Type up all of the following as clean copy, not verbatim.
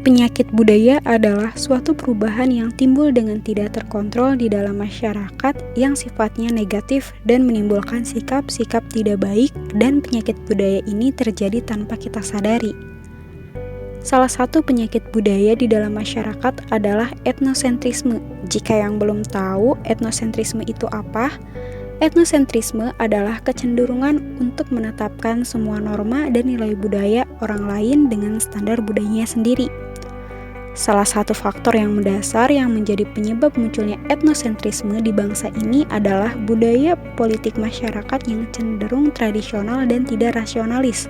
Penyakit budaya adalah suatu perubahan yang timbul dengan tidak terkontrol di dalam masyarakat yang sifatnya negatif dan menimbulkan sikap-sikap tidak baik, dan penyakit budaya ini terjadi tanpa kita sadari. Salah satu penyakit budaya di dalam masyarakat adalah etnosentrisme. Jika yang belum tahu etnosentrisme itu apa, etnosentrisme adalah kecenderungan untuk menetapkan semua norma dan nilai budaya orang lain dengan standar budayanya sendiri. Salah satu faktor yang mendasar yang menjadi penyebab munculnya etnosentrisme di bangsa ini adalah budaya politik masyarakat yang cenderung tradisional dan tidak rasionalis.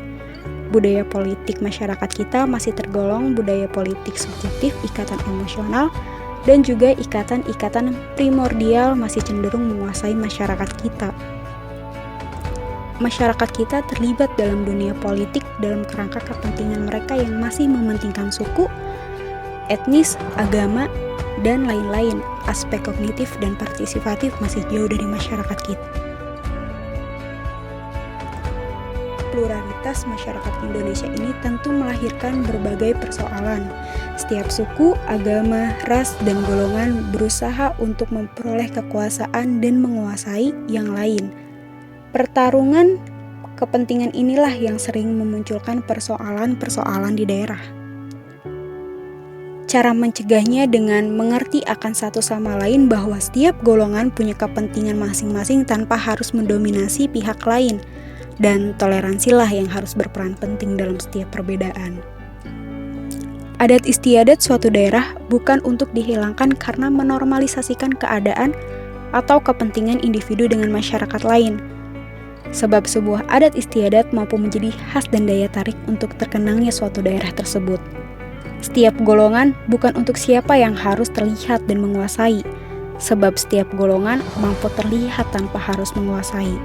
Budaya politik masyarakat kita masih tergolong budaya politik subjektif, ikatan emosional, dan juga ikatan-ikatan primordial masih cenderung menguasai masyarakat kita. Masyarakat kita terlibat dalam dunia politik dalam kerangka kepentingan mereka yang masih mementingkan suku, etnis, agama, dan lain-lain. Aspek kognitif dan partisipatif masih jauh dari masyarakat kita. Pluralitas masyarakat Indonesia ini tentu melahirkan berbagai persoalan. Setiap suku, agama, ras, dan golongan berusaha untuk memperoleh kekuasaan dan menguasai yang lain. Pertarungan kepentingan inilah yang sering memunculkan persoalan-persoalan di daerah. Cara mencegahnya dengan mengerti akan satu sama lain bahwa setiap golongan punya kepentingan masing-masing tanpa harus mendominasi pihak lain, dan toleransilah yang harus berperan penting dalam setiap perbedaan. Adat istiadat suatu daerah bukan untuk dihilangkan karena menormalisasikan keadaan atau kepentingan individu dengan masyarakat lain. Sebab sebuah adat istiadat mampu menjadi khas dan daya tarik untuk terkenangnya suatu daerah tersebut. Setiap golongan bukan untuk siapa yang harus terlihat dan menguasai, sebab setiap golongan mampu terlihat tanpa harus menguasai.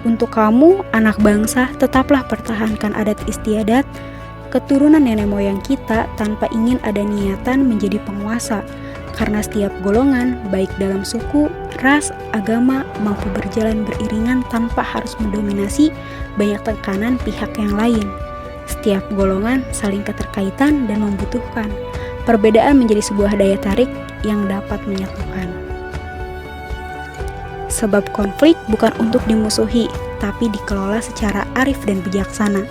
Untuk kamu, anak bangsa, tetaplah pertahankan adat istiadat, keturunan nenek moyang kita tanpa ingin ada niatan menjadi penguasa, karena setiap golongan, baik dalam suku, ras, agama, mampu berjalan beriringan tanpa harus mendominasi banyak tekanan pihak yang lain. Setiap golongan saling keterkaitan dan membutuhkan. Perbedaan menjadi sebuah daya tarik yang dapat menyatukan. Sebab konflik bukan untuk dimusuhi, tapi dikelola secara arif dan bijaksana.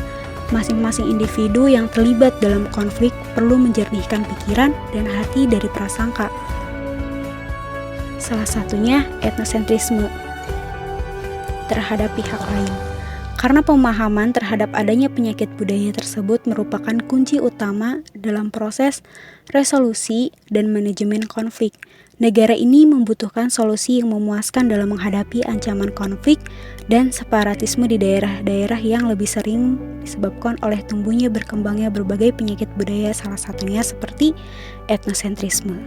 Masing-masing individu yang terlibat dalam konflik perlu menjernihkan pikiran dan hati dari prasangka. Salah satunya etnosentrisme terhadap pihak lain. Karena pemahaman terhadap adanya penyakit budaya tersebut merupakan kunci utama dalam proses resolusi dan manajemen konflik. Negara ini membutuhkan solusi yang memuaskan dalam menghadapi ancaman konflik dan separatisme di daerah-daerah yang lebih sering disebabkan oleh tumbuhnya berkembangnya berbagai penyakit budaya, salah satunya seperti etnosentrisme.